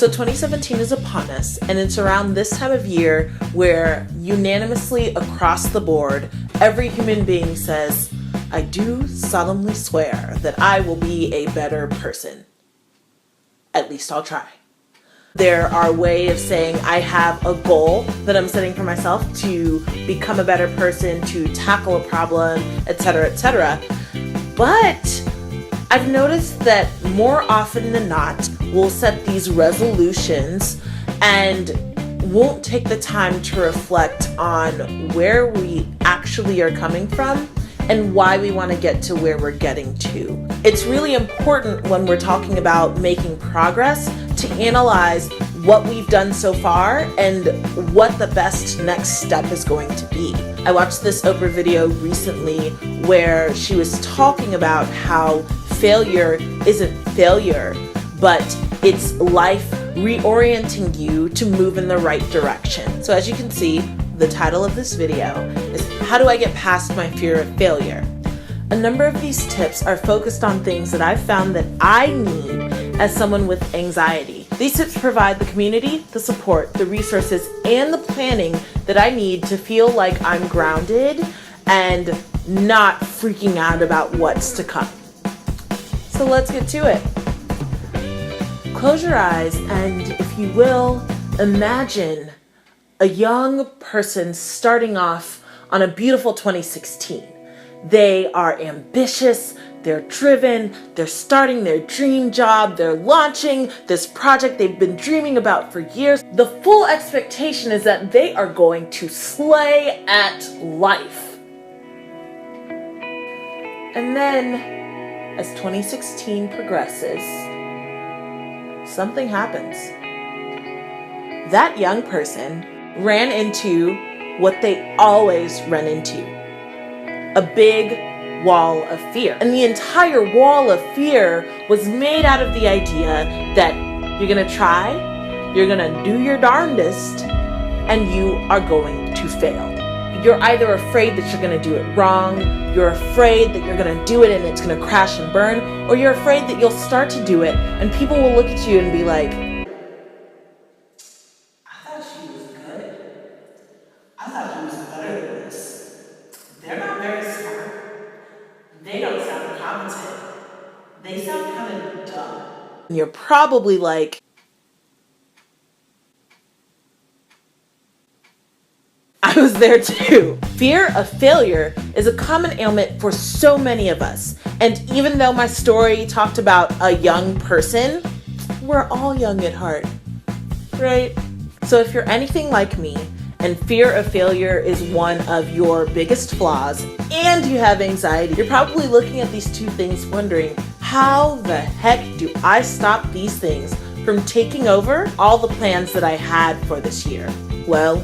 So 2017 is upon us, and it's around this time of year where unanimously across the board, every human being says, I do solemnly swear that I will be a better person. At least I'll try. There are ways of saying I have a goal that I'm setting for myself to become a better person, to tackle a problem, etc., etc. But I've noticed that more often than not, we'll set these resolutions and won't take the time to reflect on where we actually are coming from and why we want to get to where we're getting to. It's really important when we're talking about making progress to analyze what we've done so far and what the best next step is going to be. I watched this Oprah video recently where she was talking about how failure isn't failure, but it's life reorienting you to move in the right direction. So as you can see, the title of this video is How Do I Get Past My Fear of Failure? A number of these tips are focused on things that I've found that I need as someone with anxiety. These tips provide the community, the support, the resources, and the planning that I need to feel like I'm grounded and not freaking out about what's to come. So let's get to it. Close your eyes and, if you will, imagine a young person starting off on a beautiful 2016. They are ambitious, they're driven, they're starting their dream job, they're launching this project they've been dreaming about for years. The full expectation is that they are going to slay at life. And then, as 2016 progresses, something happens. That young person ran into what they always run into. A big wall of fear. And the entire wall of fear was made out of the idea that you're gonna try, you're gonna do your darndest, and you are going to fail. You're either afraid that you're gonna do it wrong, you're afraid that you're gonna do it and it's gonna crash and burn, or you're afraid that you'll start to do it and people will look at you and be like, I thought she was good. I thought she was better than this. They're not very smart. They don't sound competent. They sound kind of dumb. And you're probably like, I was there too. Fear of failure is a common ailment for so many of us. And even though my story talked about a young person, we're all young at heart, right? So if you're anything like me, and fear of failure is one of your biggest flaws, and you have anxiety, you're probably looking at these two things wondering, how the heck do I stop these things from taking over all the plans that I had for this year? Well,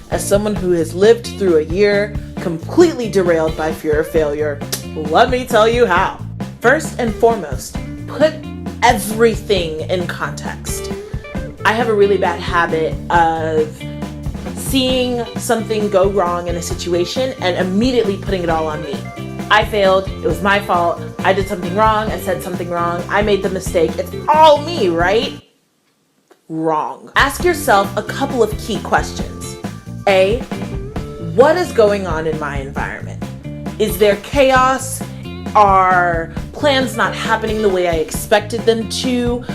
as someone who has lived through a year completely derailed by fear of failure, let me tell you how. First and foremost, put everything in context. I have a really bad habit of seeing something go wrong in a situation and immediately putting it all on me. I failed, it was my fault, I did something wrong, I said something wrong, I made the mistake, it's all me, right? Wrong. Ask yourself a couple of key questions. A, what is going on in my environment? Is there chaos? Are plans not happening the way I expected them to?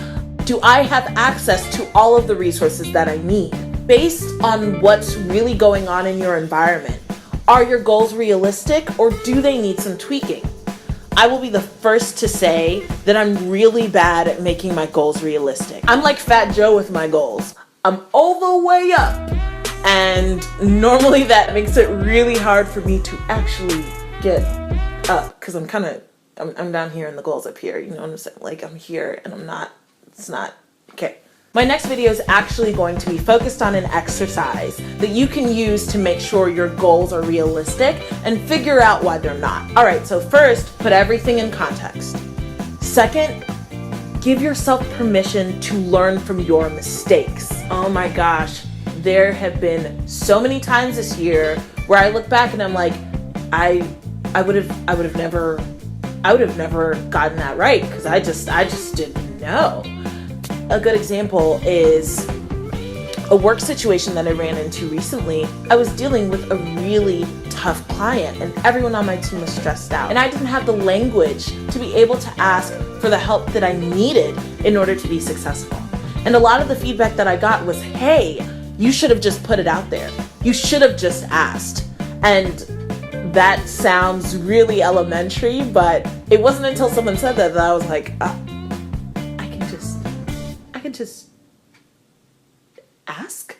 Do I have access to all of the resources that I need? Based on what's really going on in your environment, are your goals realistic or do they need some tweaking? I will be the first to say that I'm really bad at making my goals realistic. I'm like Fat Joe with my goals. I'm all the way up. And normally that makes it really hard for me to actually get up because I'm down here and the goal's up here. You know what I'm saying? Like I'm here and it's not, okay. My next video is actually going to be focused on an exercise that you can use to make sure your goals are realistic and figure out why they're not. All right, so first, put everything in context. Second, give yourself permission to learn from your mistakes. Oh my gosh, there have been so many times this year where I look back and I'm like, I would have never gotten that right because I just didn't know. A good example is a work situation that I ran into recently. I was dealing with a really tough client and everyone on my team was stressed out. And I didn't have the language to be able to ask for the help that I needed in order to be successful. And a lot of the feedback that I got was, hey, you should have just put it out there. You should have just asked. And that sounds really elementary, but it wasn't until someone said that I was like, I can just ask?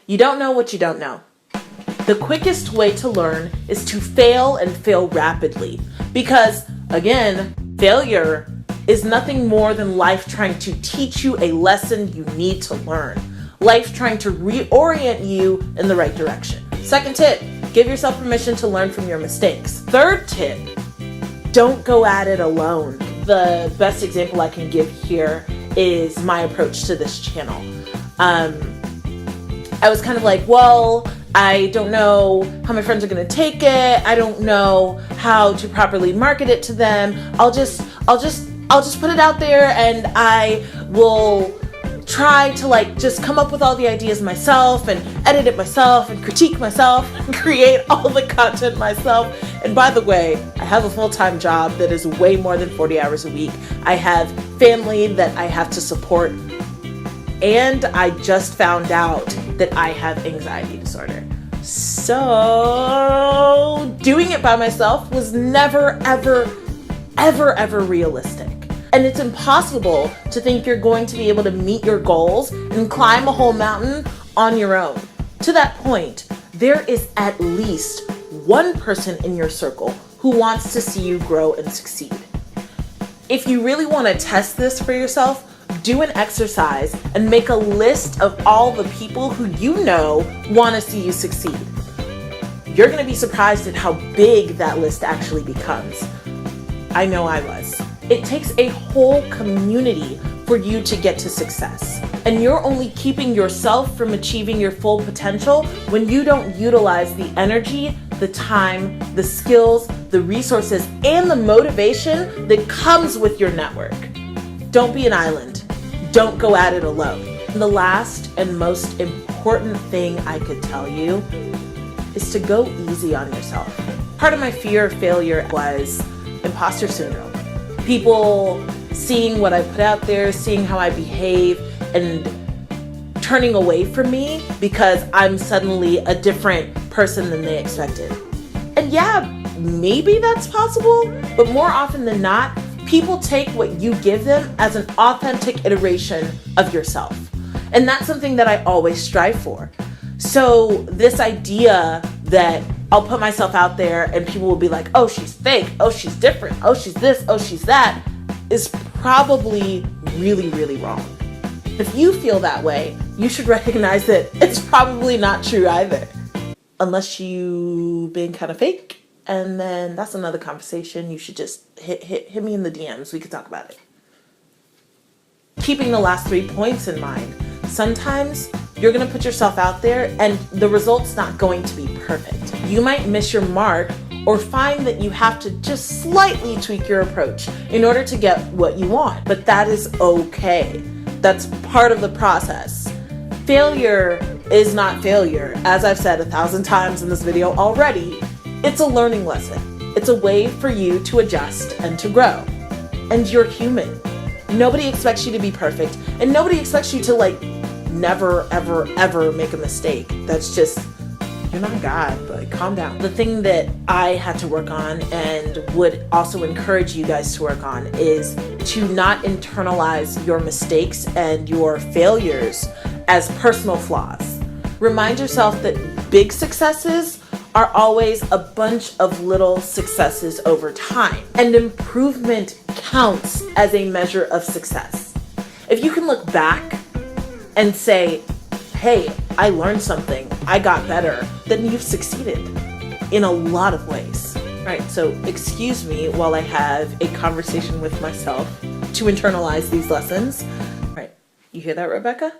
You don't know what you don't know. The quickest way to learn is to fail and fail rapidly. Because, again, failure is nothing more than life trying to teach you a lesson you need to learn. Life trying to reorient you in the right direction. Second tip, give yourself permission to learn from your mistakes. Third tip, don't go at it alone. The best example I can give here is my approach to this channel. I was kind of like, well, I don't know how my friends are gonna take it. I don't know how to properly market it to them. I'll just put it out there and I will try to just come up with all the ideas myself and edit it myself and critique myself and create all the content myself. And by the way, I have a full-time job that is way more than 40 hours a week. I have family that I have to support. And I just found out that I have anxiety disorder. So doing it by myself was never, ever realistic. And it's impossible to think you're going to be able to meet your goals and climb a whole mountain on your own. To that point, there is at least one person in your circle who wants to see you grow and succeed. If you really want to test this for yourself, do an exercise and make a list of all the people who you know want to see you succeed. You're going to be surprised at how big that list actually becomes. I know I was. It takes a whole community for you to get to success. And you're only keeping yourself from achieving your full potential when you don't utilize the energy, the time, the skills, the resources, and the motivation that comes with your network. Don't be an island. Don't go at it alone. And the last and most important thing I could tell you is to go easy on yourself. Part of my fear of failure was imposter syndrome. People seeing what I put out there, seeing how I behave, and turning away from me because I'm suddenly a different person than they expected. And yeah, maybe that's possible, but more often than not, people take what you give them as an authentic iteration of yourself. And that's something that I always strive for. So this idea that I'll put myself out there and people will be like, oh, she's fake, oh, she's different, oh, she's this, oh, she's that, is probably really wrong. If you feel that way, you should recognize that it's probably not true either. Unless you've been kind of fake. And then that's another conversation. You should just hit me in the DMs. We could talk about it. Keeping the last 3 points in mind. Sometimes you're going to put yourself out there and the result's not going to be perfect. You might miss your mark or find that you have to just slightly tweak your approach in order to get what you want. But that is okay. That's part of the process. Failure is not failure. As I've said 1,000 times in this video already, it's a learning lesson. It's a way for you to adjust and to grow. And you're human. Nobody expects you to be perfect. And nobody expects you to never, ever make a mistake. That's just, you're not God, but calm down. The thing that I had to work on and would also encourage you guys to work on is to not internalize your mistakes and your failures as personal flaws. Remind yourself that big successes are always a bunch of little successes over time. And improvement counts as a measure of success. If you can look back and say, hey, I learned something, I got better, then you've succeeded in a lot of ways. All right, so excuse me while I have a conversation with myself to internalize these lessons. All right, you hear that, Rebecca?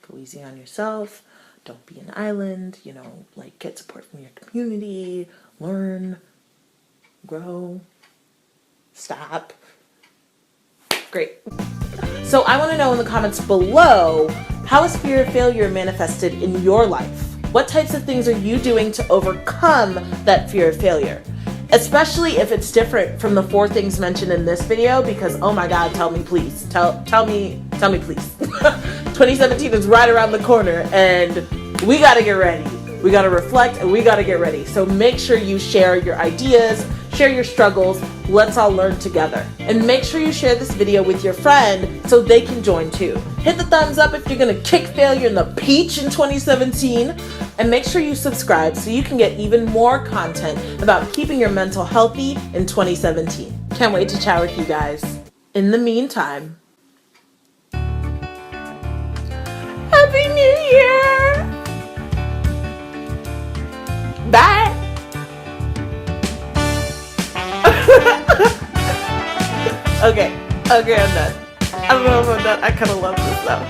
Go easy on yourself. Don't be an island, get support from your community, learn, grow, stop, Great. So I want to know in the comments below, how is fear of failure manifested in your life? What types of things are you doing to overcome that fear of failure? Especially if it's different from the 4 things mentioned in this video, because oh my God, tell me please. Tell me please. 2017 is right around the corner and we gotta get ready. We gotta reflect and we gotta get ready. So make sure you share your ideas, share your struggles. Let's all learn together. And make sure you share this video with your friend so they can join too. Hit the thumbs up if you're gonna kick failure in the peach in 2017. And make sure you subscribe so you can get even more content about keeping your mental healthy in 2017. Can't wait to chat with you guys. In the meantime, Happy New Year! Bye! Okay, I'm done. I don't know if I'm done. I kind of love this though.